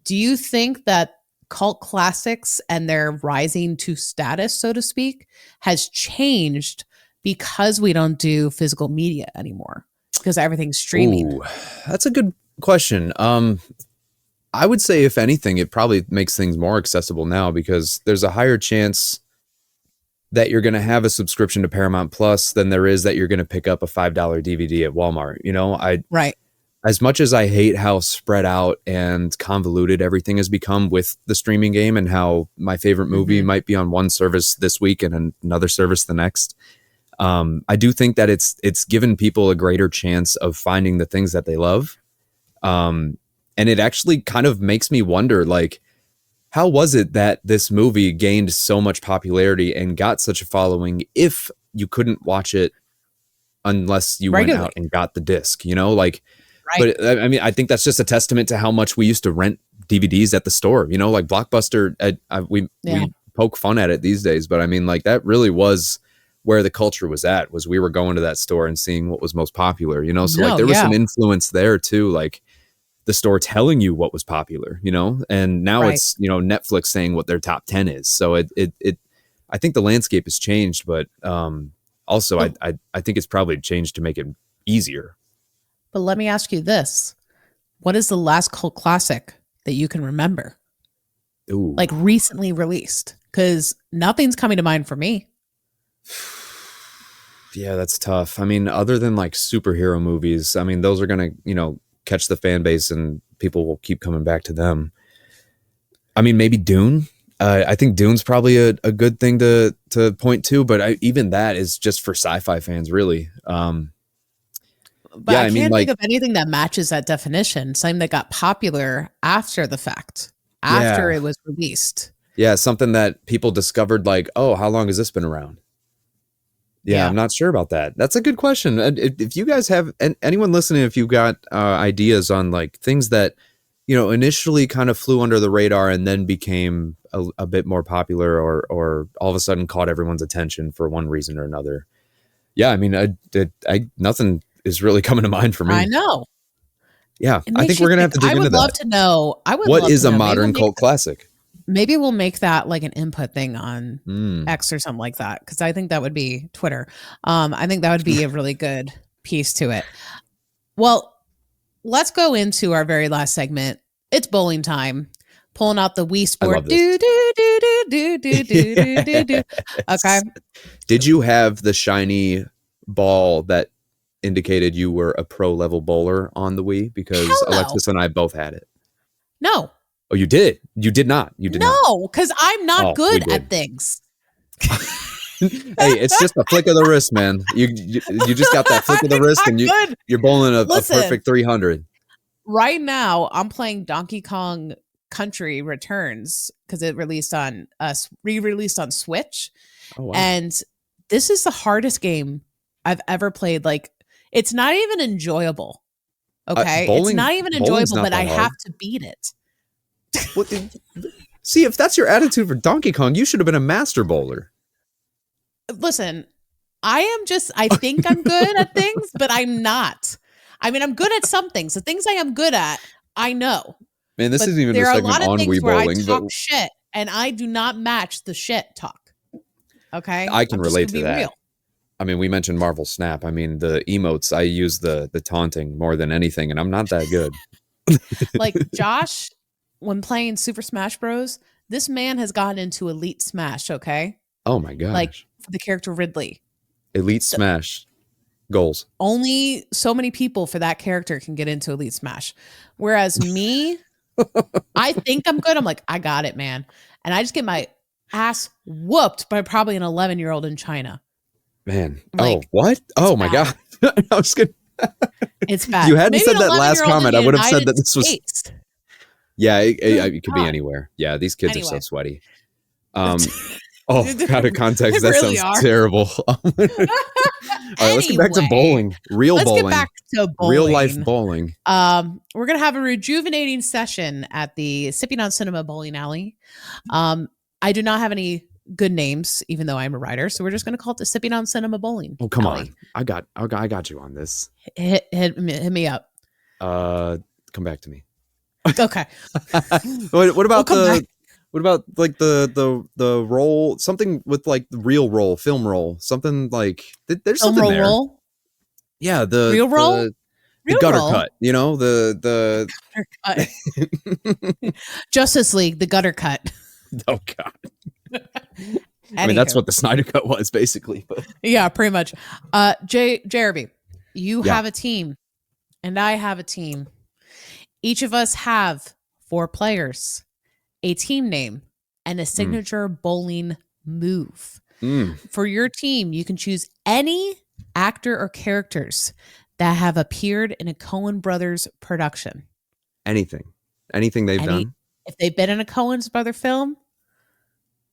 do you think that cult classics and their rising to status, so to speak, has changed because we don't do physical media anymore? Because everything's streaming. Ooh, that's a good question. I would say, if anything, it probably makes things more accessible now because there's a higher chance that you're going to have a subscription to Paramount Plus than there is that you're going to pick up a $5 DVD at Walmart. You know, Right. As much as I hate how spread out and convoluted everything has become with the streaming game and how my favorite movie might be on one service this week and another service the next, I do think that it's given people a greater chance of finding the things that they love. And it actually kind of makes me wonder, like, how was it that this movie gained so much popularity and got such a following if you couldn't watch it unless you went out and got the disc, you know, like, but I mean, I think that's just a testament to how much we used to rent DVDs at the store, you know, like Blockbuster. We poke fun at it these days, but I mean, like, that really was where the culture was at, was we were going to that store and seeing what was most popular, you know? So like there was some influence there too, like the store telling you what was popular, you know, and now it's, you know, Netflix saying what their top 10 is. So I think the landscape has changed, but also I think it's probably changed to make it easier. But let me ask you this. What is the last cult classic that you can remember? Ooh. Like recently released? Because nothing's coming to mind for me. Yeah, that's tough. I mean, other than like superhero movies, I mean, those are going to, you know, catch the fan base and people will keep coming back to them. I mean, maybe Dune. I think Dune's probably a good thing to point to, but even that is just for sci-fi fans, really. But I can't think of anything that matches that definition. Something that got popular after the fact, after it was released. Yeah, something that people discovered, like, oh, how long has this been around? Yeah, I'm not sure about that. That's a good question. If you guys have, anyone listening, if you've got ideas on like things that, you know, initially kind of flew under the radar and then became a bit more popular or all of a sudden caught everyone's attention for one reason or another. Yeah, I mean, nothing is really coming to mind for me. I know. Yeah, I think we're going to have to dig into that. I would love to know. What is a modern cult classic? Maybe we'll make that like an input thing on X or something like that. Cause I think that would be Twitter. I think that would be a really good piece to it. Well, let's go into our very last segment. It's bowling time. Pulling out the Wii Sport. Do, do, do, do, do, do, do, do, do. Okay. Did you have the shiny ball that indicated you were a pro level bowler on the Wii? Because Alexis and I both had it. No. Oh, you did? You did not. You did not. No, because I'm not good at things. Hey, it's just a flick of the wrist, man. You just got that flick of the wrist, and you're bowling a perfect 300. Right now, I'm playing Donkey Kong Country Returns because it re-released on Switch. Oh, wow. And this is the hardest game I've ever played. Like, it's not even enjoyable. Okay, it's not even enjoyable, but I have to beat it. See, if that's your attitude for Donkey Kong, you should have been a master bowler. Listen, I think I'm good at things, but I'm not. I mean, I'm good at some things. The things I am good at, I know. Man, this isn't even a segment on Wii bowling. I talk shit, and I do not match the shit talk. Okay? I can relate to that. Real. I mean, we mentioned Marvel Snap. I mean, the emotes, I use the taunting more than anything, and I'm not that good. Like Josh, when playing Super Smash Bros, this man has gotten into Elite Smash, okay? Oh my Like gosh. for the character Ridley. Elite Smash goals. Only so many people for that character can get into Elite Smash. Whereas me, I think I'm good. I'm like, I got it, man. And I just get my ass whooped by probably an 11-year-old in China. Man. Like, Oh, what? Oh my bad. God. I was gonna It's bad. You hadn't Maybe said an that last 11-year-old in comment. the I would have said United that this was States. Yeah, Good it could be God. anywhere. Yeah, these kids are so Anyway. sweaty. Oh, out of context, They that really sounds are. terrible. All right, let's get back to bowling. Let's get back to bowling. Real life bowling. We're gonna have a rejuvenating session at the Sipping on Cinema bowling alley. I do not have any good names, even though I'm a writer, so we're just gonna call it the Sipping on Cinema bowling. Oh, come alley. on! I got you on this. Hit me up. Come back to me. Okay. What about back. What about like the roll? Something with like the real roll, film roll, something like there's Film something there. roll? Yeah, the real roll. The Real gutter roll. cut, you know, the Justice League, the gutter cut. Oh God. I mean, that's what the Snyder Cut was basically. But yeah, pretty much. JRB, you have a team, and I have a team. Each of us have 4 players, a team name, and a signature bowling move. For your team, you can choose any actor or characters that have appeared in a Coen Brothers production. Anything they've done. If they've been in a Coen Brother film,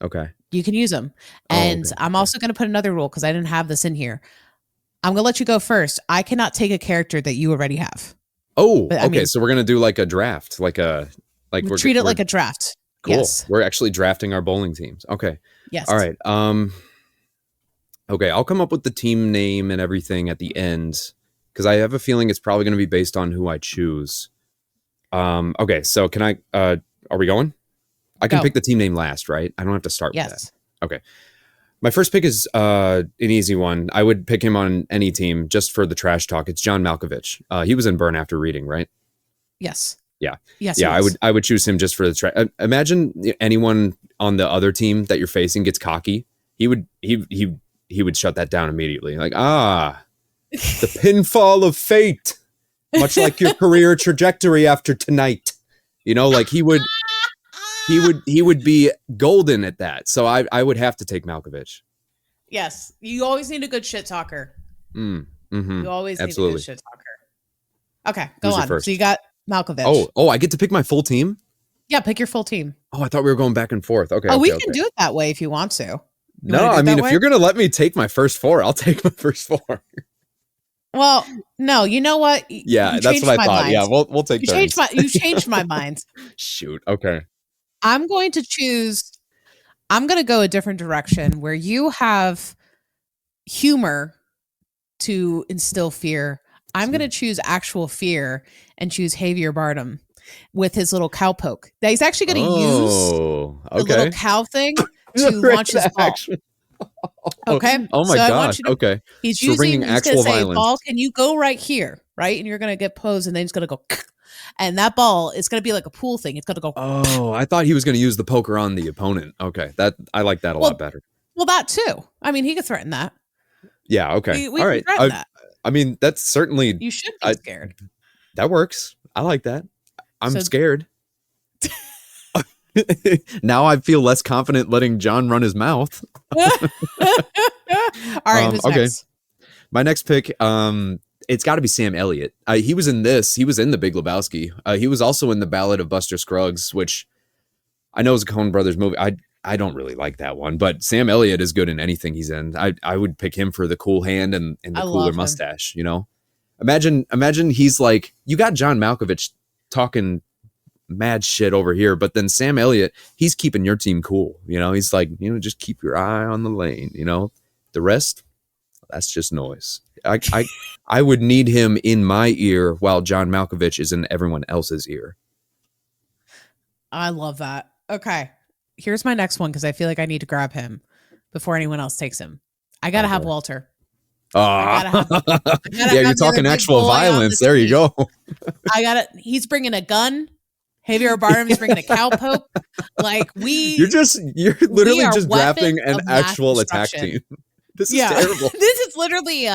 okay, you can use them. And I'm also going to put another rule because I didn't have this in here. I'm going to let you go first. I cannot take a character that you already have. Oh, but, okay. So we're going to do like a draft, like we're treat it like a draft. Cool. Yes. We're actually drafting our bowling teams. Okay. Yes. All right. Okay. I'll come up with the team name and everything at the end because I have a feeling it's probably going to be based on who I choose. Okay. So can I, are we going? I can pick the team name last, right? I don't have to start with that. Okay. My first pick is an easy one. I would pick him on any team just for the trash talk. It's John Malkovich. He was in Burn After Reading, right? Yes. Yeah. Yes. Yeah. I would choose him just for the trash. Imagine anyone on the other team that you're facing gets cocky. He would shut that down immediately. Like, the pinfall of fate, much like your career trajectory after tonight. You know, like he would be golden at that. So I would have to take Malkovich. Yes. You always need a good shit talker. You always need a good shit talker. Okay, go on. So you got Malkovich. Oh, I get to pick my full team? Yeah, pick your full team. Oh, I thought we were going back and forth. Okay. We can do it that way if you want to. No, I mean, if you're going to let me take my first 4, I'll take my first 4. Well, no, you know what? Yeah, that's what I thought. Mind. Yeah, we'll take turns. You changed my mind. Shoot. Okay. I'm going to go a different direction where you have humor to instill fear. I'm going to choose actual fear and choose Javier Bardem with his little cowpoke. That he's actually going to use the little cow thing to launch his ball. Okay. Oh my gosh. Okay. He's using actual violence. Ball, can you go right here? Right. And you're going to get posed and then he's going to go. And that ball is going to be like a pool thing. It's going to go. Oh, I thought he was going to use the poker on the opponent. Okay. I like that a lot better. Well, that too. I mean, he could threaten that. Yeah. Okay. We all right. I mean, that's certainly. You should be scared. That works. I like that. I'm scared. Now I feel less confident letting John run his mouth. All right. Who's next? My next pick. It's got to be Sam Elliott. He was in this. He was in The Big Lebowski. He was also in The Ballad of Buster Scruggs, which I know is a Coen Brothers movie. I don't really like that one, but Sam Elliott is good in anything he's in. I would pick him for the cool hand and the cooler mustache. You know, imagine he's like, you got John Malkovich talking mad shit over here, but then Sam Elliott, he's keeping your team cool. You know, he's like, just keep your eye on the lane. You know, the rest, that's just noise. I would need him in my ear while John Malkovich is in everyone else's ear. I love that. Okay. Here's my next one because I feel like I need to grab him before anyone else takes him. I got to have Walter. Yeah, you're have the other talking big actual boy on the violence. There you team. go. He's bringing a gun. Javier Bardem's bringing a cowpoke. Like You're literally just drafting an actual attack team. This is terrible. This is literally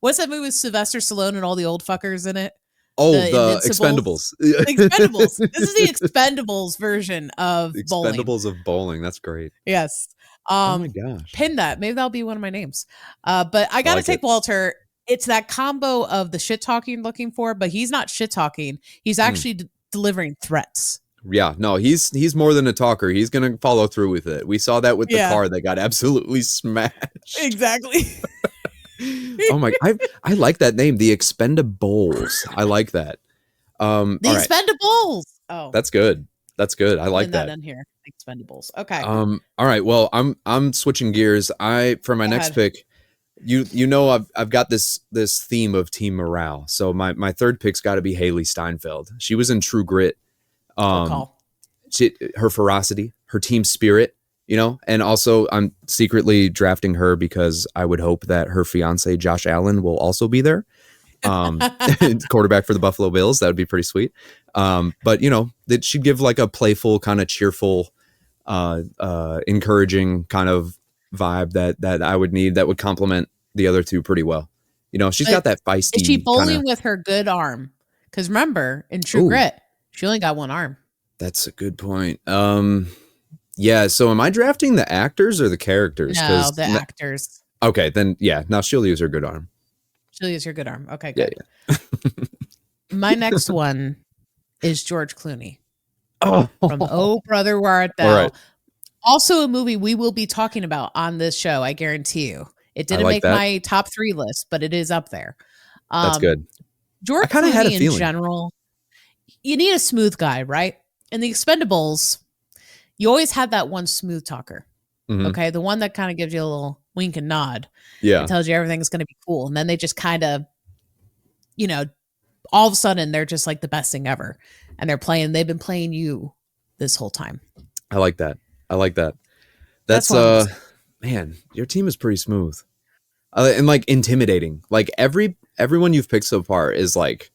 what's that movie with Sylvester Stallone and all the old fuckers in it? Oh, the Expendables. Expendables. This is the Expendables version of bowling. Expendables of bowling. That's great. Yes. Oh my gosh. Pin that. Maybe that'll be one of my names. But I gotta take Walter. It's that combo of the shit talking looking for, but he's not shit talking. He's actually delivering threats. Yeah, no, he's more than a talker. He's gonna follow through with it. We saw that with the car that got absolutely smashed. Exactly. Oh my! I like that name, the Expendables. I like that. The Expendables. Oh, that's good. That's good. I like that. In here, Expendables. Okay. All right. Well, I'm switching gears. For my next pick, you know I've got this theme of team morale. So my third pick's got to be Haley Steinfeld. She was in True Grit. Her ferocity, her team spirit, you know, and also I'm secretly drafting her because I would hope that her fiance Josh Allen will also be there. Quarterback for the Buffalo Bills. That would be pretty sweet. But you know, that she'd give like a playful, kind of cheerful, encouraging kind of vibe that I would need, that would complement the other two pretty well. You know, she's got that feisty. Is she bowling with her good arm? Because remember, in True Grit, she only got one arm. That's a good point. Yeah. So am I drafting the actors or the characters? No, the actors. Okay, then yeah. Now she'll use her good arm. She'll use her good arm. Okay, good. Yeah. My next one is George Clooney. Oh, from Oh Brother, Where Art Thou? Right. Also a movie we will be talking about on this show, I guarantee you. It didn't make my top 3 list, but it is up there. That's good. George Clooney in general, you need a smooth guy, right? In the Expendables, you always have that one smooth talker. Mm-hmm. Okay, the one that kind of gives you a little wink and nod. Yeah, and tells you everything's going to be cool, and then they just kind of, you know, all of a sudden they're just like the best thing ever, and they've been playing you this whole time. I like that. That's man, your team is pretty smooth, and like intimidating. Like everyone you've picked so far is like,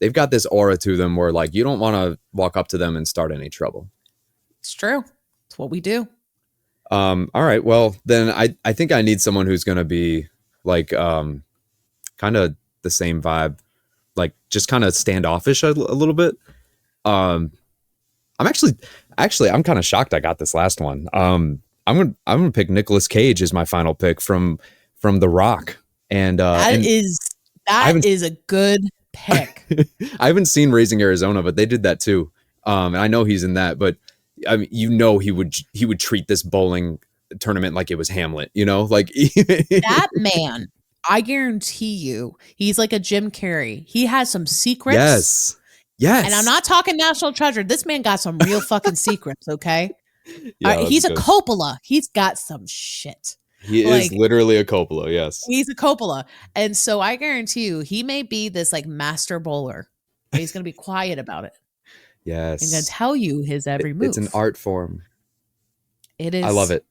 they've got this aura to them where like you don't want to walk up to them and start any trouble. It's true. It's what we do. All right. Well, then I think I need someone who's going to be like kind of the same vibe, like just kind of standoffish a little bit. I'm actually I'm kind of shocked I got this last one. I'm gonna pick Nicolas Cage as my final pick from The Rock, and that is a good pick. I haven't seen Raising Arizona, but they did that too, and I know he's in that, but. I mean, you know, he would treat this bowling tournament like it was Hamlet, you know, like that man. I guarantee you, he's like a Jim Carrey. He has some secrets. Yes. And I'm not talking National Treasure. This man got some real fucking secrets. Okay. Yeah, he's good. A Coppola. He's got some shit. He is literally a Coppola. Yes. He's a Coppola. And so I guarantee you, he may be this like master bowler, but he's going to be quiet about it. Yes. I'm going to tell you his every move. It's an art form. It is. I love it.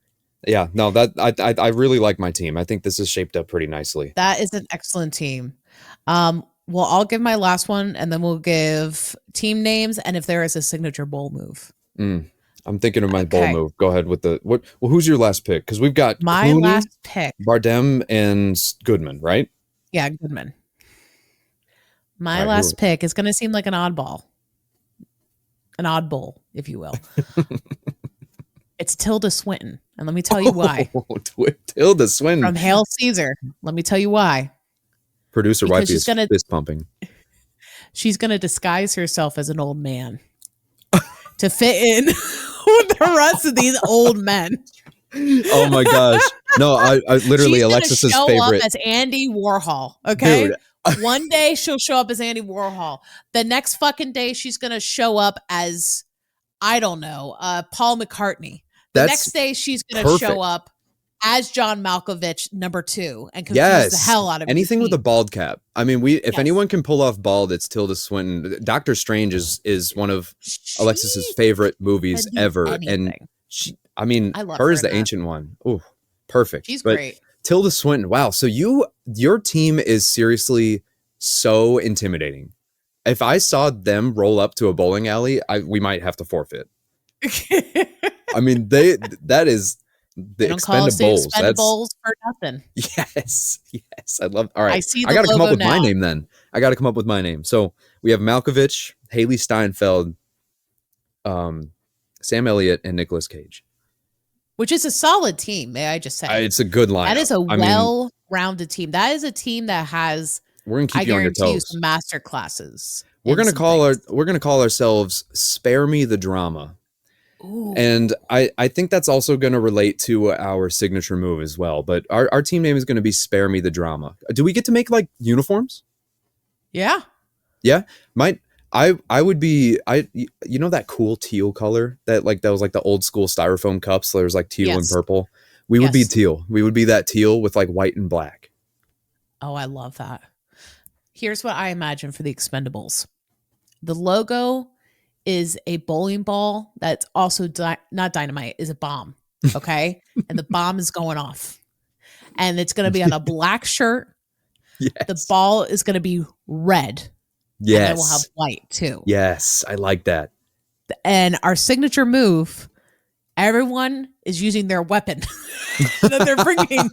Yeah, no, that I really like my team. I think this is shaped up pretty nicely. That is an excellent team. Well, I'll give my last one, and then we'll give team names and if there is a signature bowl move. I'm thinking of my bowl move. Go ahead with Well, who's your last pick? Because we've got my Clooney, last pick, Bardem, and Goodman, right? Yeah, Goodman. My last pick is going to seem like an oddball. An oddball, if you will. It's Tilda Swinton. And let me tell you why. Tilda Swinton. From Hail Caesar. Let me tell you why. Producer wifey is fist pumping. She's going to disguise herself as an old man to fit in with the rest of these old men. Oh my gosh. No, I literally, she's Alexis's show favorite. Up as Andy Warhol. Okay. Dude. One day she'll show up as Andy Warhol. The next fucking day she's going to show up as, I don't know, Paul McCartney. The next day she's going to show up as John Malkovich #2 and confuse the hell out of anything with a bald cap. I mean, if anyone can pull off bald, it's Tilda Swinton. Doctor Strange is one of Alexis's favorite movies ever. Anything. And I love her as the Ancient One. Oh, perfect. She's great. Tilda Swinton. Wow. So your team is seriously so intimidating. If I saw them roll up to a bowling alley, we might have to forfeit. I mean, that is the They don't call us the Expendables. Expendables for nothing. Yes. I love. All right, I see. I got to come up with now. my name then. I got to come up with my name. So we have Malkovich, Haley Steinfeld, Sam Elliott, and Nicolas Cage. Which is a solid team, may I just say? It's a good lineup. That is a well-rounded team. That is a team that has. We're gonna keep you on your toes. Some master classes. We're gonna call ourselves "Spare Me the Drama." Ooh. And I think that's also going to relate to our signature move as well. But our team name is going to be Spare Me the Drama. Do we get to make like uniforms? Yeah. Yeah. I would be, you know, that cool teal color that was like the old school styrofoam cups. So there's like teal and purple. We would be teal. We would be that teal with like white and black. Oh, I love that. Here's what I imagine for the Expendables. The logo is a bowling ball that's also not dynamite, is a bomb. Okay. And the bomb is going off. And it's going to be on a black shirt. Yes. The ball is going to be red. Yes. And then we'll have white too. Yes. I like that. And our signature move, everyone is using their weapon that they're bringing.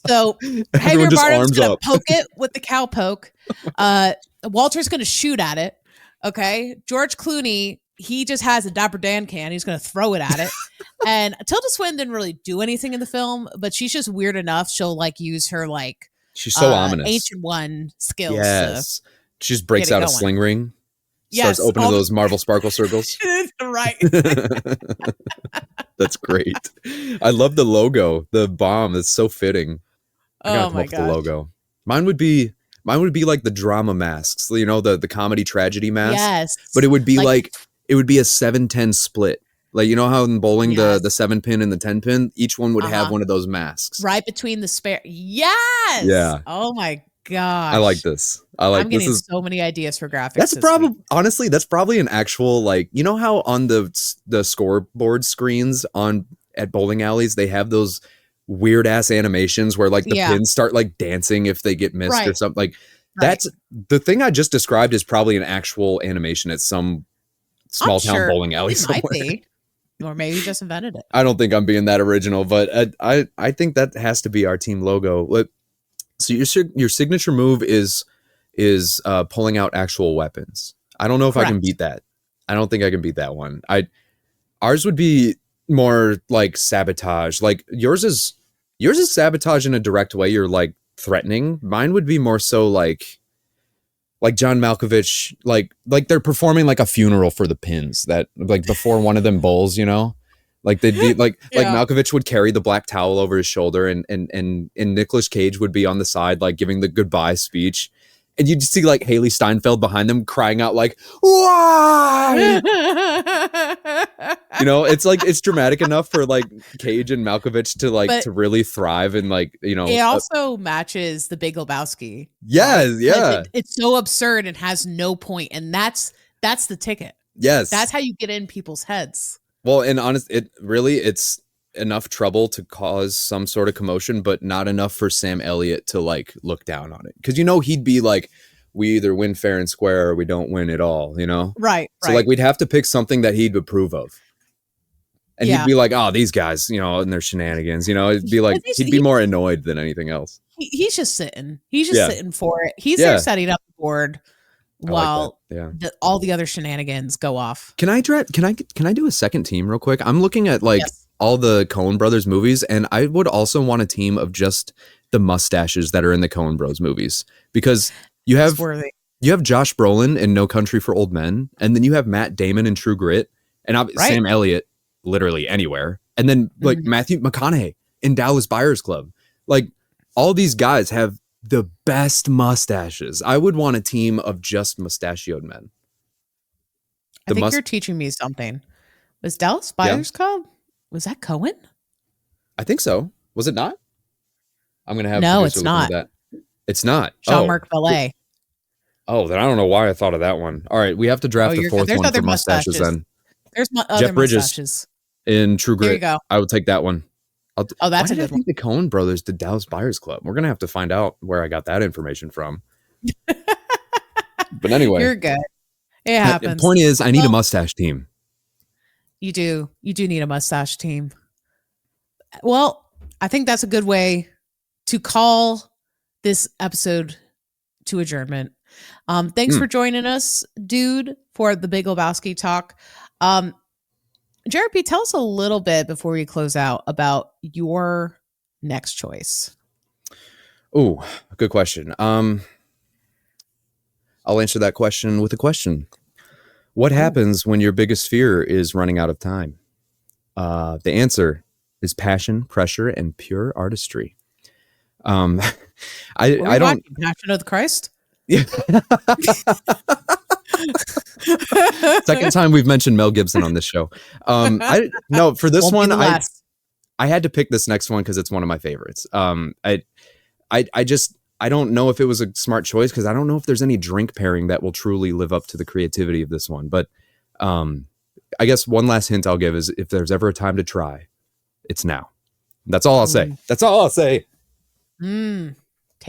So Javier Bardem's going to poke it with the cow poke. Walter's going to shoot at it. Okay. George Clooney, he just has a Dapper Dan can. He's going to throw it at it. And Tilda Swinton didn't really do anything in the film, but she's just weird enough. She'll like use her like she's so ominous Ancient One skills. Yes. She just breaks out a sling ring. Starts opening those Marvel Sparkle circles. Right. That's great. I love the logo, the bomb. It's so fitting. I gotta come up with the logo. Mine would be like the drama masks, you know, the comedy tragedy masks. Yes. But it would be like it would be a 7-10 split. Like, you know how in bowling the 7-pin and the 10-pin, each one would have one of those masks. Right between the spare. Yes. Yeah. Oh my gosh. I like this. I'm getting so many ideas for graphics. That's probably honestly, that's probably an actual, like, you know how on the scoreboard screens at bowling alleys they have those weird ass animations where like the pins start like dancing if they get missed or something. Like that's the thing I just described is probably an actual animation at some small town bowling alley somewhere. Might be. Or maybe you just invented it. I don't think I'm being that original, but I think that has to be our team logo. So your signature move is pulling out actual weapons. I don't know if I can beat that. I don't think I can beat that one. Ours would be more like sabotage. Like yours is sabotage in a direct way. You're like threatening. Mine would be more so like John Malkovich, like they're performing like a funeral for the pins that like before one of them bowls, you know, like they'd be like Malkovich would carry the black towel over his shoulder and Nicolas Cage would be on the side, like giving the goodbye speech. And you'd see like Haley Steinfeld behind them crying out like, why? You know, it's like, it's dramatic enough for like Cage and Malkovich to really thrive and like, you know. It also matches the Big Lebowski. Yeah, yeah. It's so absurd and has no point. And that's the ticket. Yes. That's how you get in people's heads. Well, and honest, it's enough trouble to cause some sort of commotion, but not enough for Sam Elliott to like look down on it. Because, you know, he'd be like, we either win fair and square or we don't win at all, you know? Right. So like we'd have to pick something that he'd approve of. And he'd be like, oh, these guys, you know, and their shenanigans, you know, it'd be like, he'd be more annoyed than anything else. He's just sitting. He's just sitting for it. He's there setting up the board while all the other shenanigans go off. Can I do a second team real quick? I'm looking at like all the Coen Brothers movies, and I would also want a team of just the mustaches that are in the Coen Bros movies, because you have Josh Brolin in No Country for Old Men, and then you have Matt Damon in True Grit, and Sam Elliott literally anywhere, and then like Matthew McConaughey in Dallas Buyers Club. Like all these guys have the best mustaches. I would want a team of just mustachioed men. I think you're teaching me something. Was Dallas Buyers Club? Was that Coen? I think so. Was it not? I'm gonna have it's not. It's not. Jean-Marc Vallée. Oh, then I don't know why I thought of that one. All right, we have to draft the fourth one for mustaches then. There's other Jeff Bridges mustaches in True Grit. There you go. I would take that one. Oh, that's why a did I good one. think the Coen Brothers did Dallas Buyers Club? We're gonna have to find out where I got that information from. But anyway, You're good. It the happens. point is, I need a Well, mustache team. you do. You do need a mustache team. Well, I think that's a good way to call this episode to adjournment. Thanks for joining us, dude, for the Big Lebowski talk. JRB, tell us a little bit before we close out about your next choice. Oh, good question. I'll answer that question with a question. What happens when your biggest fear is running out of time? The answer is passion, pressure, and pure artistry. I don't. Passion of the Christ. Yeah. Second time we've mentioned Mel Gibson on this show. No, for this one, I had to pick this next one because it's one of my favorites. I don't know if it was a smart choice because I don't know if there's any drink pairing that will truly live up to the creativity of this one. But I guess one last hint I'll give is if there's ever a time to try, it's now. That's all I'll say. That's all I'll say.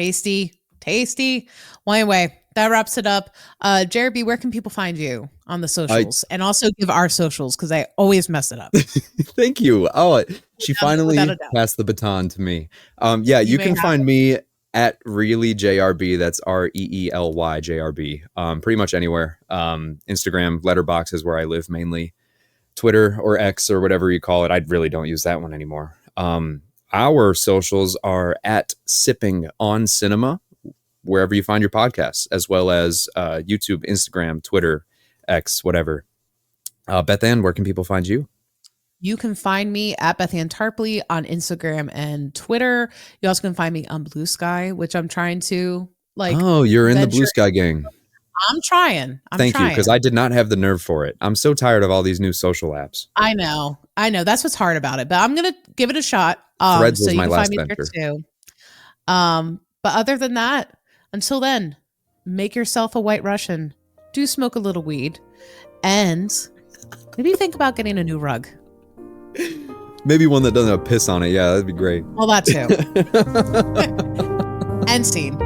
Tasty. Well, anyway, that wraps it up. JRB, where can people find you on the socials? And also give our socials because I always mess it up. Thank you. Oh, she finally passed the baton to me. You can find me at reelyJRB. That's REELYJRB. Pretty much anywhere. Instagram, Letterboxd is where I live mainly. Twitter or X or whatever you call it. I really don't use that one anymore. Our socials are at sippingoncinema, wherever you find your podcasts, as well as YouTube, Instagram, Twitter, X, whatever. Bethanne, where can people find you? You can find me at Bethanne Tarpley on Instagram and Twitter. You also can find me on Blue Sky, which I'm trying to Oh, you're in the Blue Sky gang. I'm trying. Thank you, because I did not have the nerve for it. I'm so tired of all these new social apps. I know. That's what's hard about it, but I'm gonna give it a shot. Threads so was you my can last find me venture. there too. But other than that, until then, make yourself a White Russian. Do smoke a little weed, and maybe think about getting a new rug. Maybe one that doesn't have piss on it. Yeah, that'd be great. Well, that too. End scene.